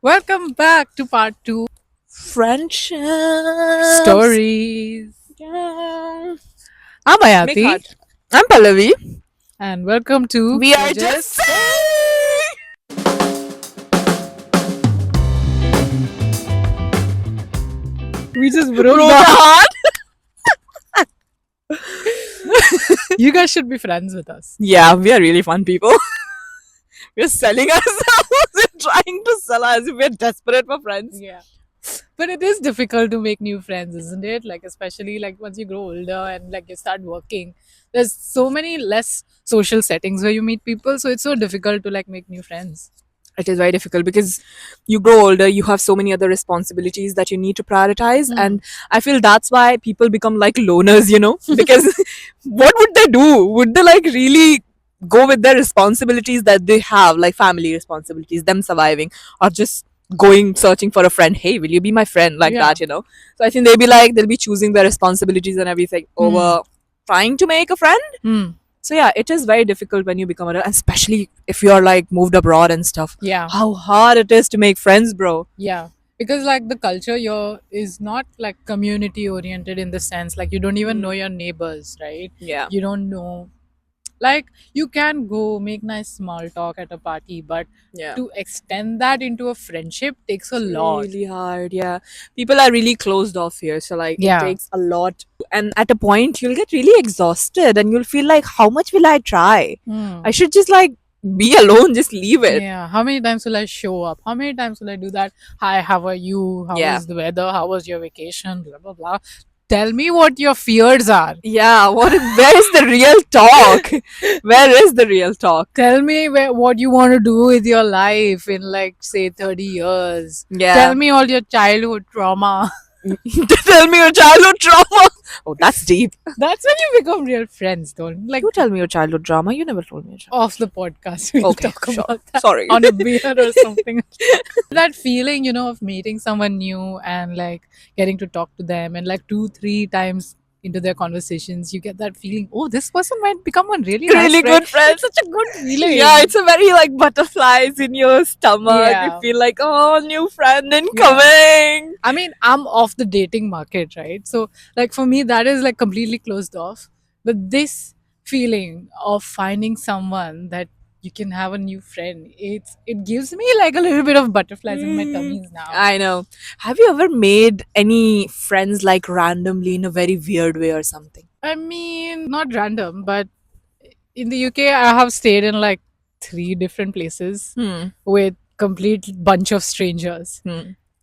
Welcome back to part two Friendships. stories. Yeah. I'm Big Ayati, heart. I'm Pallavi. and welcome to We We're are just Just saying. We just broke Broke the the heart. heart. You guys should be friends with us. Yeah, we are really fun people. We're selling ourselves. We're trying to sell us. We're desperate for friends. Yeah. But it is difficult to make new friends, isn't it? Like especially like once you grow older and like you start working. There's so many less social settings where you meet people, so it's so difficult to like make new friends. It is very difficult because you grow older, you have so many other responsibilities that you need to prioritize. Hmm. And I feel that's why people become like loners, because what would they do? Would they like really go with their responsibilities that they have, like family responsibilities, them surviving, or just going searching for a friend? Hey, will you be my friend? Like Yeah. that. So I think they'll be choosing their responsibilities and everything over trying to make a friend. Hmm. So yeah, it is very difficult when you become adult, especially if you're like moved abroad and stuff. Yeah. How hard it is to make friends, bro. Yeah, because like the culture here is not like community oriented in the sense like you don't even know your neighbors, right? Yeah. You don't know, like you can go make nice small talk at a party, but Yeah. to extend that into a friendship takes a lot. Really hard, yeah. People are really closed off here, so like it Yeah. takes a lot. And at a point, you'll get really exhausted and you'll feel like, how much will I try? Hmm. I should just like be alone, just leave it. Yeah. How many times will I show up? How many times will I do that? Hi, how are you? How Yeah. was the weather? How was your vacation? Blah blah blah. Tell me what your fears are. Yeah, where is the real talk? Where is the real talk? Tell me what you want to do with your life in like say 30 years. Yeah. Tell me all your childhood trauma. Tell me your childhood trauma. Oh, that's deep. That's when you become real friends, don't like You tell me your childhood drama. You never told me your childhood. off the podcast. We'll Okay, talk sure. about that Sorry. on a beer or something. That feeling, of meeting someone new and like getting to talk to them and like 2-3 times into their conversations, you get that feeling, oh, this person might become a really nice Really friend. good friend. It's such a good feeling. Yeah, it's a very like butterflies in your stomach. Yeah. You feel like, oh, new friend Yeah. incoming. I mean, I'm off the dating market, right? So, like, for me, that is like completely closed off. But this feeling of finding someone that you can have a new friend, it gives me like a little bit of butterflies in my tummies now. I know. Have you ever made any friends like randomly in a very weird way or something? I mean, not random, but in the UK, I have stayed in like 3 different places Hmm. with complete bunch of strangers. Hmm.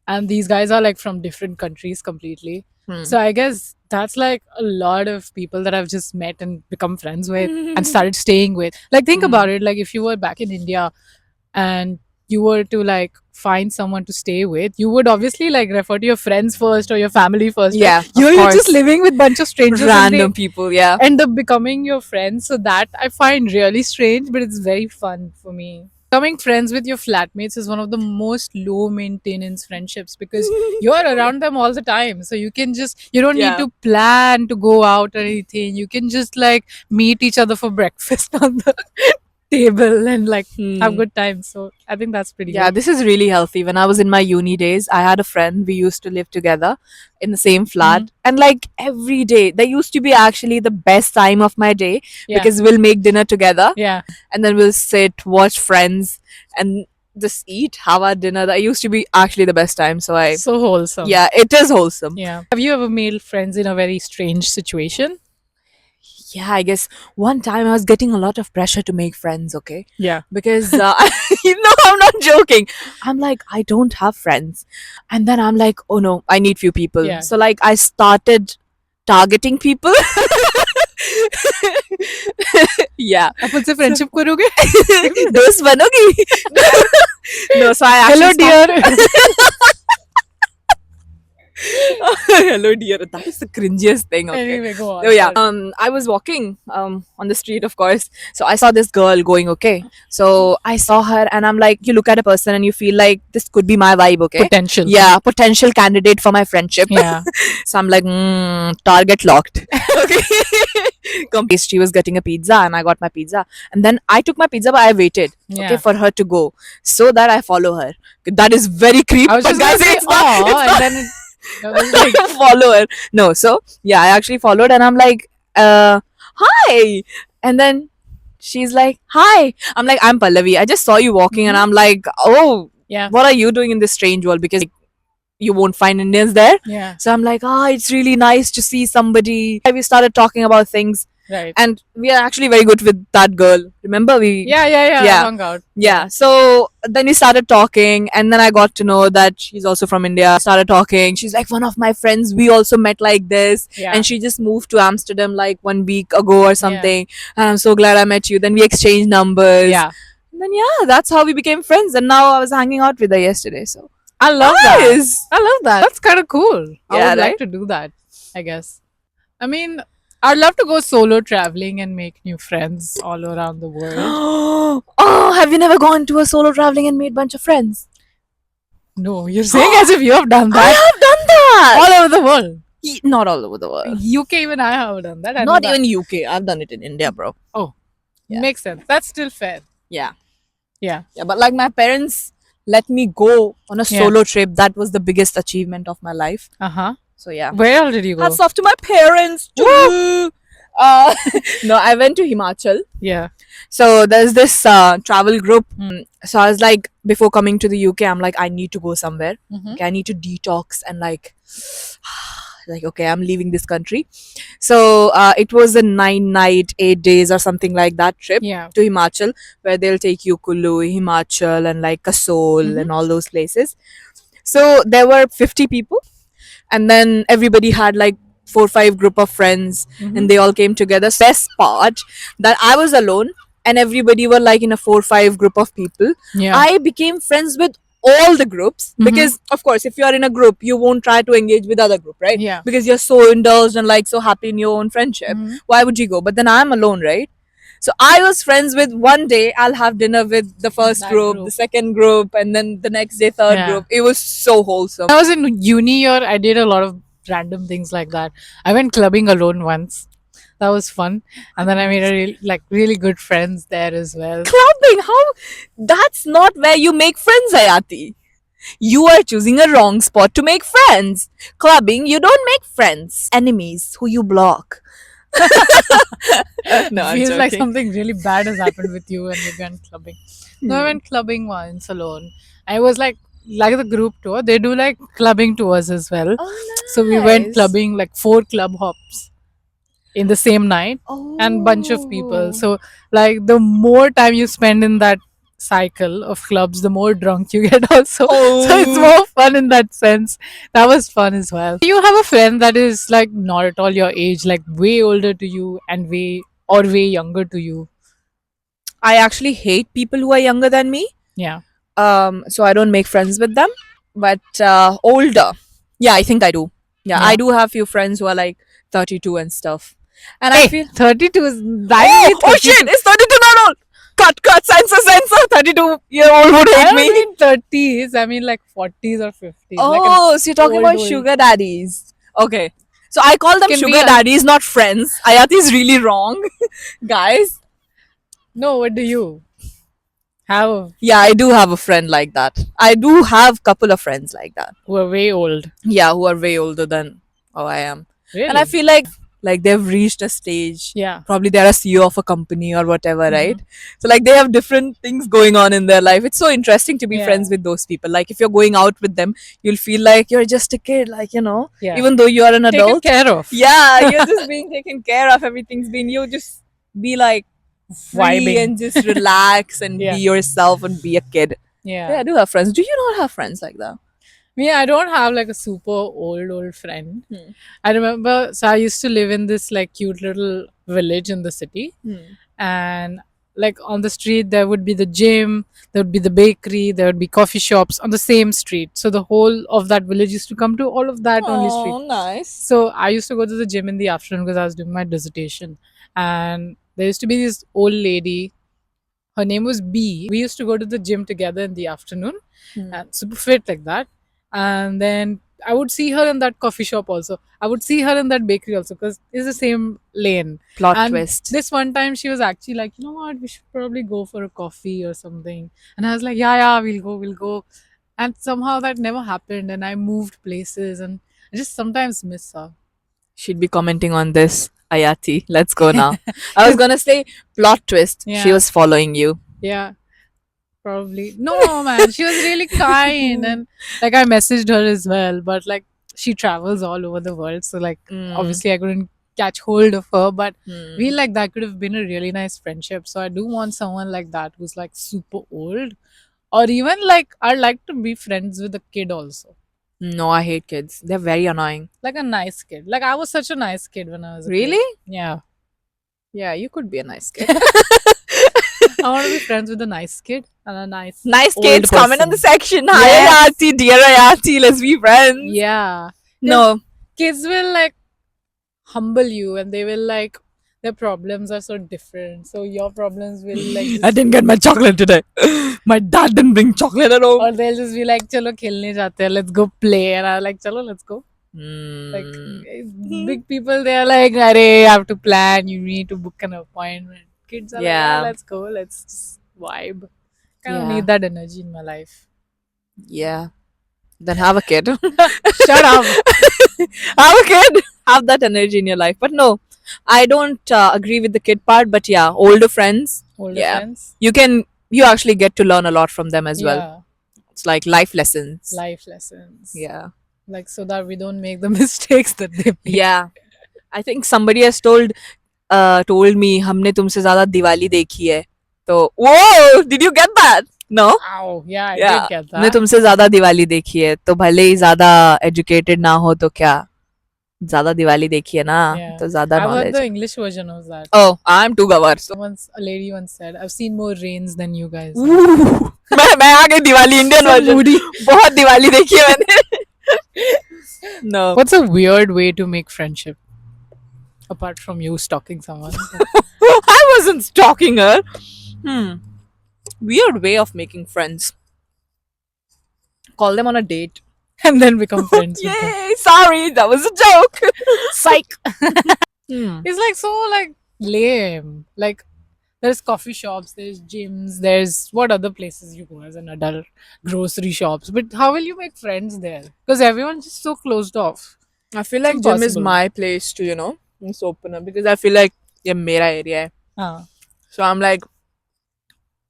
And these guys are like from different countries completely. Hmm. So I guess that's like a lot of people that I've just met and become friends with and started staying with. Like think about it, like if you were back in India and you were to like find someone to stay with, you would obviously like refer to your friends first or your family first. Right? Yeah, of You're just course. living with bunch of strangers and Random people, yeah. they end up becoming your friends. So that I find really strange, but it's very fun for me. Becoming friends with your flatmates is one of the most low maintenance friendships because you're around them all the time. So you don't need Yeah. to plan to go out or anything. You can just like meet each other for breakfast on the table and like have good times. So I think that's pretty Yeah, good. this is really healthy. When I was in my uni days, I had a friend. We used to live together in the same flat. And like every day, that used to be actually the best time of my day Yeah. because we'll make dinner together Yeah. and then we'll sit, watch Friends, and just eat, have our dinner. That used to be actually the best time. So So wholesome. yeah, it is wholesome. Yeah. Have you ever made friends in a very strange situation? Yeah, I guess one time I was getting a lot of pressure to make friends, okay? Yeah. Because I'm not joking. I'm like, I don't have friends. And then I'm like, oh no, I need few people. Yeah. So like I started targeting people. Yeah. आप उनसे friendship करोगे? दोस्त बनोगी? No, so I actually Hello dear. Hello, dear. That is the cringiest thing. Okay. Anyway, go on. Oh yeah. Sorry. I was walking on the street, of course. So I saw this girl going. Okay. So I saw her, and I'm like, you look at a person, and you feel like this could be my vibe. Okay. Potential. Yeah, potential candidate for my friendship. Yeah. So I'm like, target locked. Okay. She was getting a pizza, and I got my pizza, and then I took my pizza, but I waited. Yeah. Okay, for her to go, so that I follow her. That is very creepy. I was But just guys, gonna say, it's not. "Aw," It's and not then I was like, follower. No, so yeah, I actually followed, and I'm like, hi. And then she's like, hi. I'm like, I'm Pallavi. I just saw you walking, and I'm like, oh, yeah, what are you doing in this strange world? Because like, you won't find Indians there. yeah, So I'm like, it's really nice to see somebody. We started talking about things, right. and we are actually very good with that girl. Remember, we Yeah. Yeah. Hung out. yeah. So then we started talking, and then I got to know that she's also from India. Started talking. She's like one of my friends. We also met like this, Yeah. and she just moved to Amsterdam like 1 week ago or something. And I'm so glad I met you. Then we exchanged numbers. Yeah. And then yeah, that's how we became friends. And now I was hanging out with her yesterday. So I love that. nice. I love that. That's kind of cool. I Yeah, would like right? to do that, I guess. I mean, I'd love to go solo traveling and make new friends all around the world. Oh, have you never gone to a solo traveling and made bunch of friends? No, you're saying as if you have done I that have done that. all over the world. Not all over the world. UK, even I have done that. I know Not that. even UK. I've done it in India, bro. Yeah. Makes sense. That's still fair. Yeah. Yeah. Yeah, but like my parents let me go on a Yeah. solo trip. That was the biggest achievement of my life. Uh huh. So yeah. Where all did you go? Hats off to my parents too. No, I went to Himachal. Yeah. So there's this travel group. Mm. So I was like, before coming to the UK, I'm like, I need to go somewhere. Mhm. Okay, I need to detox and like, okay, I'm leaving this country. So it was a 9 night, 8 days or something like that trip Yeah. to Himachal, where they'll take you Kullu, Himachal, and like Kasol Mhm. and all those places. So there were 50 people, and then everybody had like 4 or 5 group of friends, Mhm. and they all came together. Best part that I was alone, and everybody were like in a 4 or 5 group of people. Yeah. I became friends with all the groups Mhm. because of course if you are in a group you won't try to engage with other group, right? Yeah. Because you're so indulged and like so happy in your own friendship. Mhm. Why would you go? But then I'm alone, right? So I was friends with, one day I'll have dinner with the first That group, group. the second group, and then the next day third Yeah. group. It was so wholesome. When I was in uni or I did a lot of random things like that. I went clubbing alone once. That was fun. And then I made really good friends there as well. Clubbing, how? That's not where you make friends, Ayati. You are choosing a wrong spot to make friends. Clubbing, you don't make friends. Enemies who you block. No, I'm Feels like joking. something really bad has happened with you when you went clubbing. No, I Hmm. went clubbing once alone. I was like the group tour. They do like clubbing tours as well. Oh, So we went nice. clubbing like 4 club hops in the same night and bunch of people. Oh. So like the more time you spend in that cycle of clubs, the more drunk you get also. So it's Oh. more fun in that sense. That was fun as well. Do you have a friend that is like not at all your age, like way older to you and way younger to you? I actually hate people who are younger than me. Yeah. So I don't make friends with them. But older, yeah, I think I do. Yeah, Yeah. I do have few friends who are like 32 and stuff. And I Hey, feel 32 is oh, that oh shit, it's 32 not old. Cut, censor. 32-year-old would I hate don't me. mean 30s, I mean like 40s or 50s. like Oh, so you're talking old, about old. sugar daddies. Okay. So I call them Can be sugar a- daddies, not friends. Ayati is really wrong. Guys. No, what do you have Yeah, I do have a friend like that. I do have couple of friends like that. who are way old? Yeah, who are way older than I am. Really? And I feel like they've reached a stage. yeah. Probably they're a CEO of a company or whatever, Mhm. right? So like they have different things going on in their life. It's so interesting to be Yeah. friends with those people. Like if you're going out with them, you'll feel like you're just a kid, like Yeah. even though you are an Taken adult. care of. Yeah, you're just being taken care of. Everything's been, you just be like free Vibing. and just relax and Yeah. be yourself and be a kid. Yeah. Yeah, I do have friends. Do you not have friends like that? Me, I don't have like a super old friend. Hmm. I remember, so I used to live in this like cute little village in the city, and like on the street there would be the gym, there would be the bakery, there would be coffee shops on the same street. So the whole of that village used to come to all of that only street. Oh, nice. So I used to go to the gym in the afternoon because I was doing my dissertation. And there used to be this old lady. Her name was B. We used to go to the gym together in the afternoon and super fit like that. And then I would see her in that coffee shop also. I would see her in that bakery also because it's the same lane. Plot And twist. this one time she was actually like, you know what, we should probably go for a coffee or something. And I was like, yeah, we'll go. And somehow that never happened. And I moved places and I just sometimes miss her. She'd be commenting on this. Ayati, let's go now. I was gonna say plot twist. She Yeah. was following you. Yeah, probably. No, man, she was really kind. And like I messaged her as well, but like she travels all over the world. So like obviously I couldn't catch hold of her, but feel like that could have been a really nice friendship. So I do want someone like that who's like super old. Or even like I'd like to be friends with a kid also. No, I hate kids. They're very annoying. Like a nice kid. Like I was such a nice kid when I was a kid. Really? Yeah. Yeah, you could be a nice kid. I want to be friends with a nice kid and a nice Nice old kids, comment on the person. section. Hi Yes. Ayati, dear Ayati, let's be friends. Yeah. No. Kids will like humble you and they will like their problems are so different. So your problems will like I just, didn't get my chocolate today. My dad didn't bring chocolate at home. or they'll just be like, chalo khelne jate hain, let's go play. And I'm like, chalo, let's go. Like big people, they are like, Are, I have to plan, you need to book an appointment. Kids are Yeah. like, let's go, let's just vibe. I don't Yeah. need that energy in my life. Yeah. Then have a kid. Shut up. Have a kid. Have that energy in your life. But no, I don't agree with the kid part. But yeah, older friends, Older Yeah. friends. you actually get to learn a lot from them as well. Yeah. It's like life lessons. Life lessons. Yeah. Like so that we don't make the mistakes that they make. Yeah. I think somebody has told me हमने तुमसे ज्यादा दिवाली देखी है. तो whoa, did you get that? No. Ow. Yeah, I Yeah. did get हमने that. तुमसे ज्यादा दिवाली देखी है तो भले ही ज्यादा एजुकेटेड ना हो तो क्या ज्यादा दिवाली देखी है ना Yeah. तो ज्यादा I've heard knowledge the English version of that. Oh, I'm too gawar. Once a lady once said, I've seen more rains than you guys. मैं आ गई Diwali Indian So version moody. बहुत दिवाली देखी है मैंने No. What's a weird way to make friendship? Apart from you stalking someone. I wasn't stalking her. Weird way of making friends. Call them on a date. And then become friends with them. Yay! Sorry, that was a joke. Psych. Hmm. It's like so like lame. Like there's coffee shops, there's gyms, there's what other places you go as an adult, grocery shops. But how will you make friends there? Because everyone's just so closed off. I feel like gym is impossible. my place to, just open up because I feel like yeah, mera area hai. Ah. So I'm like,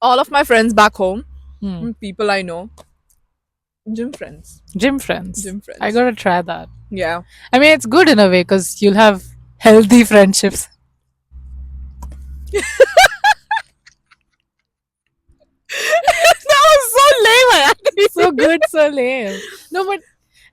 all of my friends back home, Hmm. people I know, gym friends. Gym friends. Gym friends. I gotta try that. Yeah. I mean, it's good in a way because you'll have healthy friendships. That was so lame, actually. So good, so lame. No, but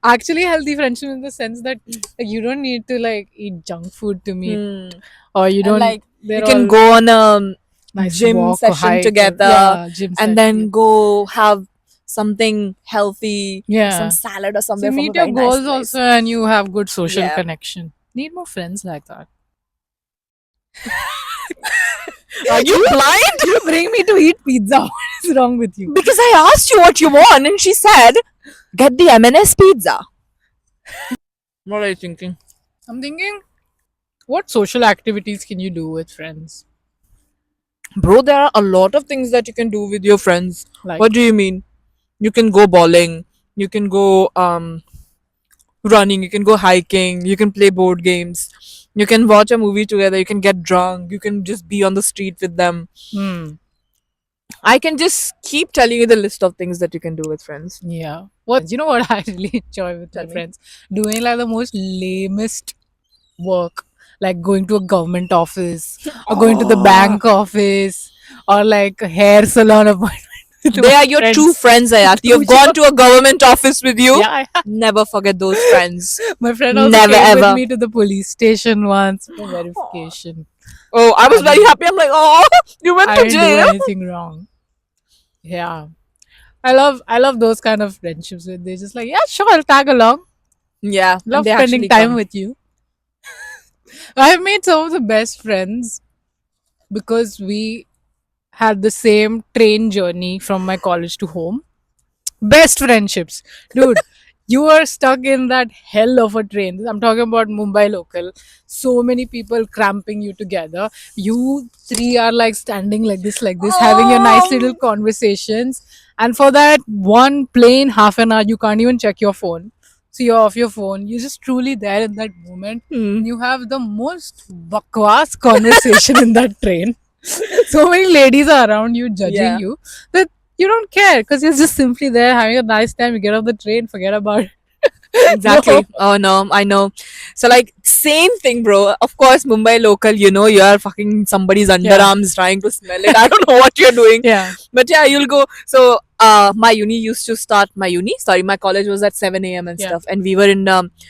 actually healthy friendship in the sense that like, you don't need to like eat junk food to meet, or you don't like, they're You can all go on a nice gym walk or session hike or- together yeah, gym and then session. go have something healthy, Yeah. some salad or So something. meet your goals also, and you have good social connection. Need more friends like that. Are you blind? You bring me to eat pizza. What is wrong with you? Because I asked you what you want and she said, get the M&S pizza. What are you thinking? I'm thinking, what social activities can you do with friends? Bro, there are a lot of things that you can do with your friends. Like What do you mean? You can go bowling, you can go running, you can go hiking, you can play board games, you can watch a movie together, you can get drunk, you can just be on the street with them. I can just keep telling you the list of things that you can do with friends. yeah. What you know what I really enjoy with Tell my me. friends? Doing like the most lamest work. Like going to a government office or going to the bank office or like a hair salon appointment. with They my are your friends. true friends, Ayat. You've Which gone are- to a government office with you. Yeah, Never forget those friends. my friend also Never came ever. with me to the police station once for verification. Oh, I was I very didn't, happy. I'm like, oh, you went I to didn't do jail. anything wrong. Yeah. I love those kind of friendships where they're just like, yeah, sure, I'll tag along. Yeah, and Love they spending actually time come. with you. I've made some of the best friends because we had the same train journey from my college to home. Best friendships. Dude, you are stuck in that hell of a train. I'm talking about Mumbai local. So many people cramping you together. You three are like standing like this, having your nice little Oh, conversations. And for that one plain half an hour, you can't even check your phone. So you're off your phone. You're just truly there in that moment. hmm. And you have the most bakwas conversation in that train. So many ladies are around you judging Yeah. you that you don't care because you're just simply there having a nice time. You get off the train, forget about it. No. Exactly. Oh no, I know. So like same thing, bro. Of course, Mumbai local. You know, you are fucking somebody's Yeah. underarms trying to smell it. I don't know what you're doing, Yeah. but yeah, you'll go. So my uni used to start. My uni, sorry, my college was at 7 a.m. and Yeah. stuff, and we were in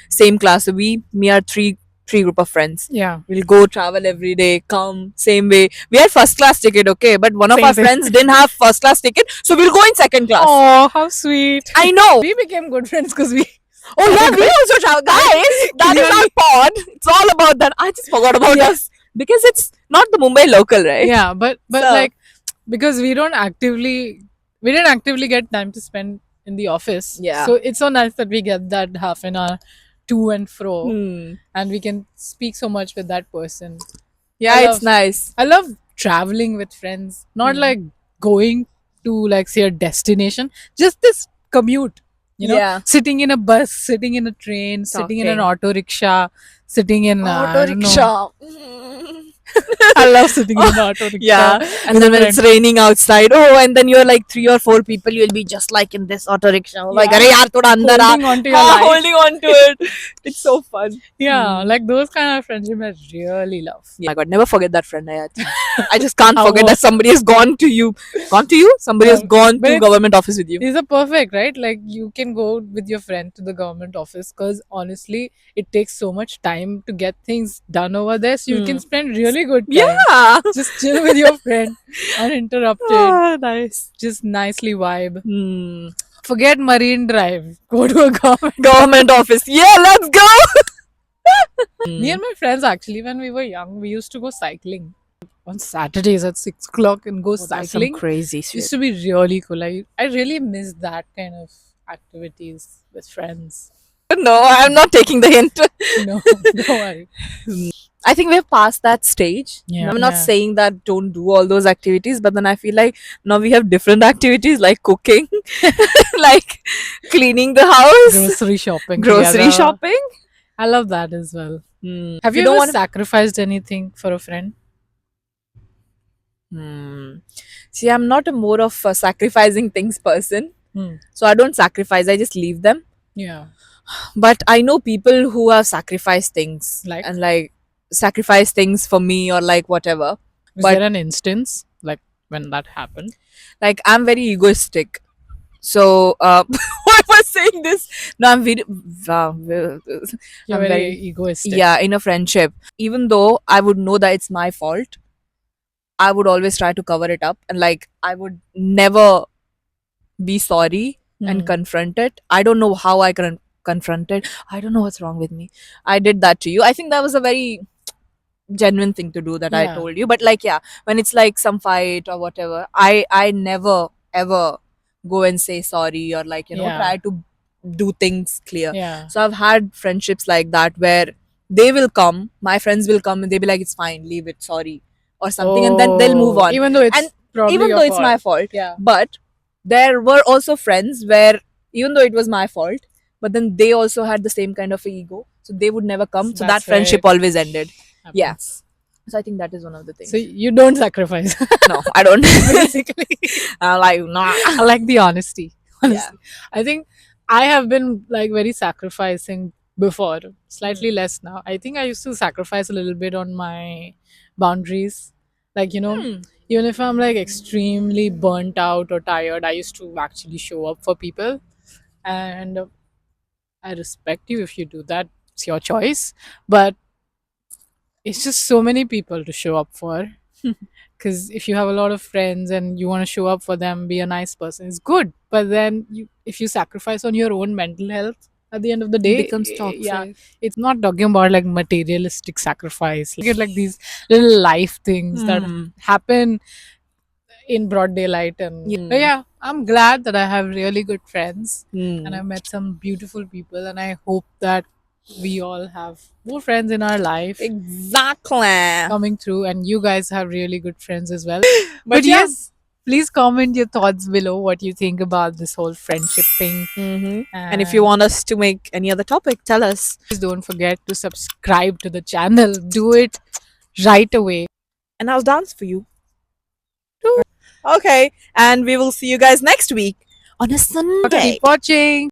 same class. So me are three group of friends. Yeah. We'll go travel every day, come same way. We had first class ticket, okay, but one of Same, our same. friends didn't have first class ticket, so we'll go in second class. Oh, how sweet. I know. We became good friends because we Oh yeah, started we going. also travel. Guys, that is our Clearly. pod. It's all about that. I just forgot about Yeah. us because it's not the Mumbai local, right? Yeah, but So like because we didn't actively get time to spend in the office. yeah. So it's so nice that we get that half an hour to and fro Hmm. and we can speak so much with that person. I Yeah, it's love nice. I love traveling with friends, not Hmm. like going to like say a destination, just this commute, Yeah. sitting in a bus, sitting in a train, sitting in an Talking. auto rickshaw, sitting in Auto I don't know. rickshaw. Mm. I love sitting in Oh, an auto rickshaw yeah. And with a then when it's friend. raining outside, oh, and then you're like 3 or 4 people, you'll be just like in this auto rickshaw. Like, Yeah, अरे यार थोड़ा अंदर आ. holding on to your हाँ, life. holding on to it. It's so fun. Yeah, Hmm. like those kind of friendship I really love. Yeah, my God, never forget that friend. I just can't How forget that was somebody has gone to you. Gone to you? Somebody has no, gone but to government office with you. these are perfect, right? Like you can go with your friend to the government office because honestly, it takes so much time to get things done over there. So you Hmm. can spend really good time. Yeah. Just chill with your friend, uninterrupted, Ah, nice. just nicely vibe. Hmm. Forget Marine Drive. Go to a government. Government office. Yeah, let's go. Me and my friends actually, when we were young, we used to go cycling on Saturdays at 6 o'clock and go Oh, that's some cycling. crazy Used shit. to be really cool. I really miss that kind of activities with friends. No, I'm not taking the hint. No, don't worry. I think we're past that stage. Yeah, I'm not yeah. saying that don't do all those activities, but then I feel like now we have different activities like cooking, like cleaning the house, Grocery shopping grocery together. shopping. I love that as well. Hmm. Have You you don't ever want to. sacrificed anything for a friend? Hmm. See, I'm not a more of a sacrificing things person. Hmm. So I don't sacrifice, I just leave them. Yeah. But I know people who have sacrificed things Like, and like sacrifice things for me or like whatever. is But there an instance like when that happened? like I'm very egoistic. So why am I saying this? No, I'm very You're I'm very very egoistic. yeah, in a friendship. Even though I would know that it's my fault, I would always try to cover it up and like I would never be sorry and Hmm. confront it. I don't know how I can confront it. I don't know what's wrong with me. I did that to you. I think that was a very genuine thing to do that I Yeah. told you. But like yeah, when it's like some fight or whatever, I never ever go and say sorry or like Yeah. try to do things clear. Yeah. So I've had friendships like that where they will come, my friends will come and they'll be like, it's fine, leave it, sorry, or something, and then they'll move Oh, on. even though it's And probably even your though it's fault. my fault, Yeah. but there were also friends where even though it was my fault, but then they also had the same kind of a ego, so they would never come. So that That's friendship right. always ended. Yeah. Happens. So I think that is one of the things. So you don't sacrifice, No, I don't. basically. I'm like, nah. I like the honesty. Yeah. Honestly, I think I have been like very sacrificing before, slightly less now. I think I used to sacrifice a little bit on my boundaries. Like, Hmm. even if I'm like extremely burnt out or tired, I used to actually show up for people. And I respect you if you do that. It's your choice. But it's just so many people to show up for. Because if you have a lot of friends and you want to show up for them, be a nice person, it's good. But then if you sacrifice on your own mental health at the end of the day, Becomes yeah, toxic. it's not talking about like materialistic sacrifice. Like these little life things that Hmm. happen in broad daylight. And but yeah, I'm glad that I have really good friends and Hmm. I've met some beautiful people, and I hope that we all have more friends in our life Exactly. coming through, and you guys have really good friends as well. But But yeah. yes, please comment your thoughts below what you think about this whole friendship thing. And if you want us to make any other topic, tell us. Please don't forget to subscribe to the channel. Do it right away. And I'll dance for you. Okay. And we will see you guys next week on a Sunday. Keep watching.